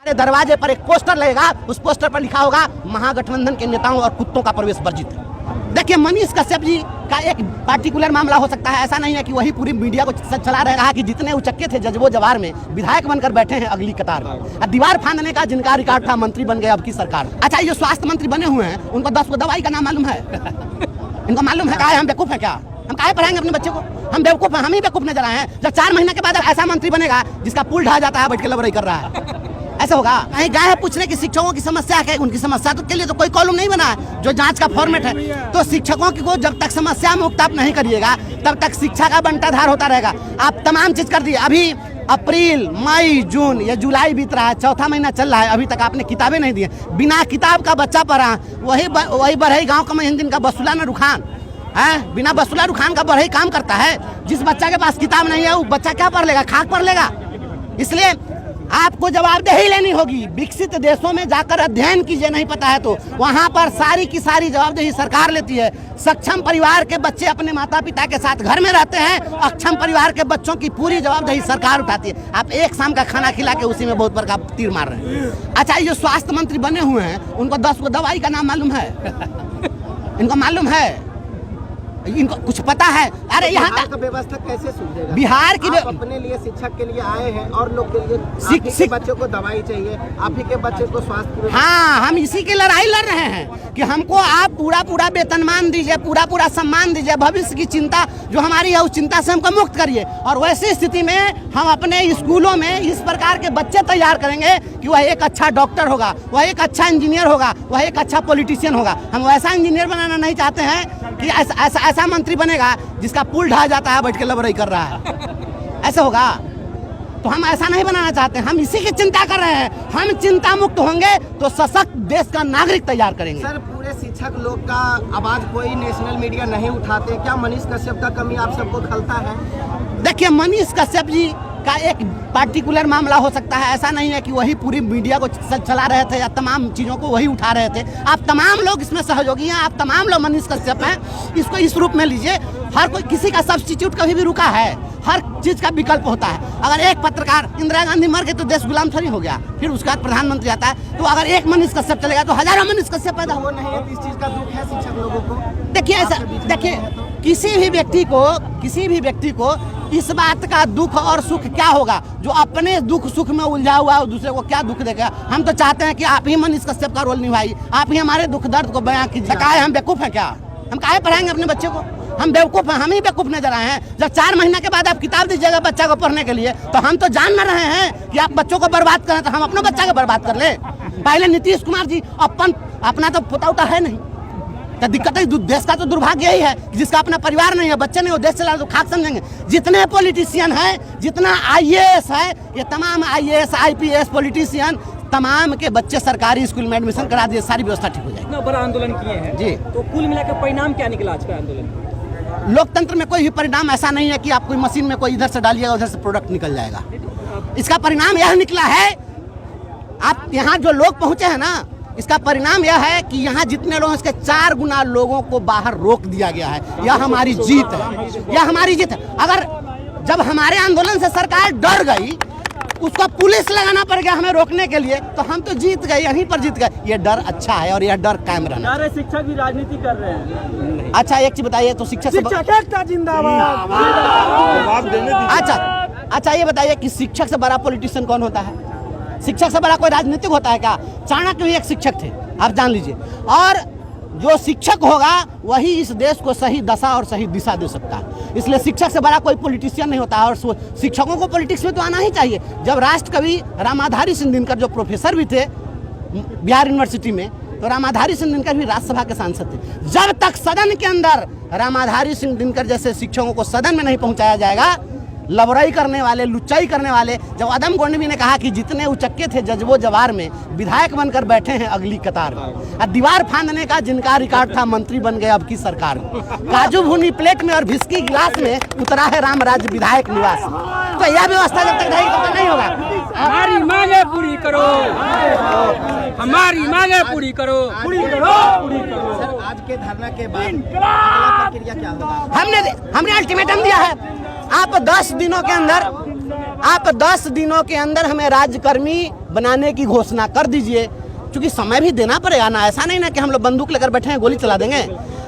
हमारे दरवाजे पर एक पोस्टर लगेगा, उस पोस्टर पर लिखा होगा महागठबंधन के नेताओं और कुत्तों का प्रवेश वर्जित। देखिए, मनीष कश्यप जी का एक पार्टिकुलर मामला हो सकता है, ऐसा नहीं है कि वही पूरी मीडिया को चला रहा कि जितने उचक्के थे जज्बो जवार में विधायक बनकर बैठे हैं अगली कतार में। दीवार फांदने का जिनका रिकॉर्ड था मंत्री बन गए अब की सरकार। अच्छा, ये स्वास्थ्य मंत्री बने हुए हैं, उनको 10 को दवाई का नाम मालूम है? इनको मालूम है? हम बेवकूफ है क्या? हम काहे पढ़ाएंगे अपने बच्चे को? हम बेवकूफ हैं, हम ही बेवकूफ नजर आए हैं। जब 4 महीने के बाद ऐसा मंत्री बनेगा जिसका पुल ढहा जाता है, बैठ के लबड़ाई कर रहा है, ऐसा होगा? कहीं गए हैं पूछने की शिक्षकों की समस्या है, उनकी समस्या तो के लिए तो कोई कॉलम नहीं बना है जो जांच का फॉर्मेट है। तो शिक्षकों को जब तक समस्या मुक्त आप नहीं करिएगा तब तक शिक्षा का बंटाधार होता रहेगा। आप तमाम चीज कर दिए। अभी अप्रैल, मई, जून, ये जुलाई बीत रहा है, 4था महीना चल रहा है, अभी तक आपने किताबें नहीं दी। बिना किताब का बच्चा पढ़ा, वही बढ़ई गाँव का महिंदीन का बसुला न रुखान है, बिना बसुला रुखान का बढ़ई काम करता है। जिस बच्चा के पास किताब नहीं है वो बच्चा क्या पढ़ लेगा? खाक पढ़ लेगा। इसलिए आपको जवाबदेही लेनी होगी। विकसित देशों में जाकर अध्ययन कीजिए, नहीं पता है तो वहां पर सारी की सारी जवाबदेही सरकार लेती है। सक्षम परिवार के बच्चे अपने माता पिता के साथ घर में रहते हैं, अक्षम परिवार के बच्चों की पूरी जवाबदेही सरकार उठाती है। आप एक शाम का खाना खिला के उसी में बहुत बड़ा तीर मार रहे हैं। अच्छा, ये स्वास्थ्य मंत्री बने हुए हैं, उनको 10 को दवाई का नाम मालूम है? इनको मालूम है? इनको कुछ पता है? अरे यहाँ तक व्यवस्था कैसे सुधरेगा? बिहार की अपने लिए शिक्षक के लिए आए हैं और लोग के लिए बच्चों को दवाई चाहिए, आप ही के बच्चे को स्वास्थ्य। हाँ, हम इसी की लड़ाई लड़ रहे हैं कि हमको आप पूरा वेतनमान दीजिए, पूरा सम्मान दीजिए, भविष्य की चिंता जो हमारी है उस चिंता से हमको मुक्त करिए। और वैसी स्थिति में हम अपने स्कूलों में इस प्रकार के बच्चे तैयार करेंगे कि वह एक अच्छा डॉक्टर होगा, वह एक अच्छा इंजीनियर होगा, वह एक अच्छा पॉलिटिशियन होगा। हम वैसा इंजीनियर बनाना नहीं चाहते हैं कि ऐसा मंत्री बनेगा जिसका पुल ढहा जाता है, बैठ के लबड़ाई कर रहा है, ऐसा होगा? तो हम ऐसा नहीं बनाना चाहते, हम इसी की चिंता कर रहे हैं। हम चिंता मुक्त होंगे तो सशक्त देश का नागरिक तैयार करेंगे। सर, पूरे शिक्षक लोग का आवाज कोई नेशनल मीडिया नहीं उठाते, क्या मनीष कश्यप का कमी आप सबको खलता है? देखिए, मनीष कश्यप जी का एक पार्टिकुलर मामला हो सकता है, ऐसा नहीं है कि वही पूरी मीडिया को चला रहे थे या तमाम चीज़ों को वही उठा रहे थे। आप तमाम लोग इसमें सहयोगी हैं, आप तमाम लोग मनीष कश्यप हैं। इसको इस रूप में लीजिए। हर कोई किसी का सब्स्टिट्यूट कभी भी रुका है, हर चीज़ का विकल्प होता है। अगर एक पत्रकार, इंदिरा गांधी मर गए तो देश गुलाम थोड़ी हो गया, फिर उसके बाद प्रधानमंत्री आता है। तो अगर एक मनीष कश्यप चलेगा तो हजारों मनीष कश्यप पैदा हो। नहीं है, इस चीज़ का दुख है शिक्षक लोगों को। देखिए, ऐसा देखिए, किसी भी व्यक्ति को इस बात का दुख और सुख क्या होगा जो अपने दुख सुख में उलझा हुआ है, दूसरे को क्या दुख देगा? हम तो चाहते हैं कि आप ही मनीष कश्यप का रोल निभाइए, आप ही हमारे दुख दर्द को बयां कीजिए। काहे हम बेवकूफ हैं क्या? हम काहे पढ़ाएंगे अपने बच्चे को? हम बेवकूफ हैं, हम ही बेवकूफ नजर आए हैं। जब 4 महीने के बाद आप किताब दीजिएगा बच्चा को पढ़ने के लिए, तो हम तो जान न रहे हैं कि आप बच्चों को बर्बाद करें, तो हम अपने बच्चा को बर्बाद कर ले। पहले नीतीश कुमार जी अपना तो पोता है नहीं, तो दिक्कत है। देश का तो दुर्भाग्य यही है कि जिसका अपना परिवार नहीं है, बच्चे नहीं हो, देश चला तो खाक समझेंगे। जितने पॉलिटिशियन हैं, जितना IAS है, ये तमाम IAS IPS पॉलिटिशियन तमाम के बच्चे सरकारी स्कूल में एडमिशन करा दिए, सारी व्यवस्था ठीक हो जाएगी। इतना बड़ा आंदोलन किए हैं जी, तो कुल मिलाकर परिणाम क्या निकला आज का आंदोलन? लोकतंत्र में कोई भी परिणाम ऐसा नहीं है कि आप कोई मशीन में कोई इधर से डालिएगा उधर से प्रोडक्ट निकल जाएगा। इसका परिणाम यह निकला है, आप यहाँ जो लोग पहुंचे हैं ना, इसका परिणाम यह है कि यहाँ जितने लोग, इसके 4 गुना लोगों को बाहर रोक दिया गया है। यह हमारी जीत है, यह हमारी जीत है। अगर जब हमारे आंदोलन से सरकार डर गई, उसको पुलिस लगाना पड़ गया हमें रोकने के लिए, तो हम तो जीत गए, यहीं पर जीत गए। ये डर अच्छा है और यह डर कायम रहना। शिक्षक भी राजनीति कर रहे हैं। अच्छा, एक चीज बताइए, तो शिक्षक जिंदाबाद। अच्छा, ये बताइए कि शिक्षक से बड़ा पॉलिटिशियन कौन होता है? शिक्षक से बड़ा कोई राजनीतिक होता है क्या? चाणक्य भी एक शिक्षक थे, आप जान लीजिए। और जो शिक्षक होगा वही इस देश को सही दशा और सही दिशा दे सकता है। इसलिए शिक्षक से बड़ा कोई पॉलिटिशियन नहीं होता है। और शिक्षकों को पॉलिटिक्स में तो आना ही चाहिए। जब राष्ट्रकवि रामाधारी सिंह दिनकर जो प्रोफेसर भी थे बिहार यूनिवर्सिटी में, तो रामाधारी सिंह दिनकर भी राज्यसभा के सांसद थे। जब तक सदन के अंदर रामाधारी सिंह दिनकर जैसे शिक्षकों को सदन में नहीं पहुंचाया जाएगा, लबड़ाई करने वाले, लुच्चाई करने वाले, जब अदम गोंडवी ने कहा कि जितने उचक्के थे जज्बो जवार में विधायक बनकर बैठे हैं अगली कतार में। दीवार फांदने का जिनका रिकॉर्ड था मंत्री बन गए अब की सरकार में। काजू भुनी प्लेट में और विस्की गिलास में उतरा है राम राज्य विधायक निवास। तो यह व्यवस्था जब तक रहेगी तब तक नहीं होगा। हमारी मांगे पूरी करो, हमारी मांगे पूरी करो, पूरी करो, पूरी करो। सर, आज के धरना के बाद प्रक्रिया क्या होगा? हमने अल्टीमेटम दिया है, आप 10 दिनों के अंदर हमें राज्यकर्मी बनाने की घोषणा कर दीजिए, क्योंकि समय भी देना पड़ेगा ना। ऐसा नहीं ना कि हम लोग बंदूक लेकर बैठे हैं गोली चला देंगे।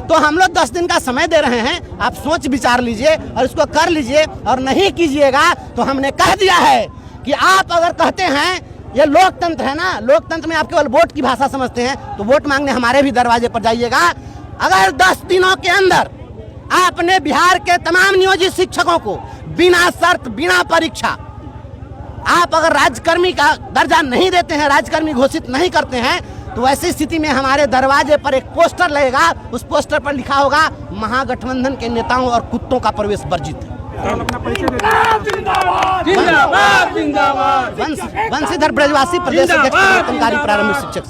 तो हम लोग 10 दिन का समय दे रहे हैं, आप सोच विचार लीजिए और इसको कर लीजिए। और नहीं कीजिएगा तो हमने कह दिया है कि आप अगर कहते हैं ये लोकतंत्र है ना, लोकतंत्र में आप केवल वोट की भाषा समझते हैं, तो वोट मांगने हमारे भी दरवाजे पर जाइएगा। अगर 10 दिनों के अंदर आपने बिहार के तमाम नियोजित शिक्षकों को बिना शर्त बिना परीक्षा आप अगर राज्यकर्मी का दर्जा नहीं देते हैं, राज्यकर्मी घोषित नहीं करते हैं, तो ऐसी स्थिति में हमारे दरवाजे पर एक पोस्टर लगेगा। उस पोस्टर पर लिखा होगा महागठबंधन के नेताओं और कुत्तों का प्रवेश वर्जित। जिंदाबाद जिंदाबाद। वंशीधर ब्रजवासी, प्रदेश अध्यक्ष परिवर्तनकारी प्रारंभिक शिक्षक।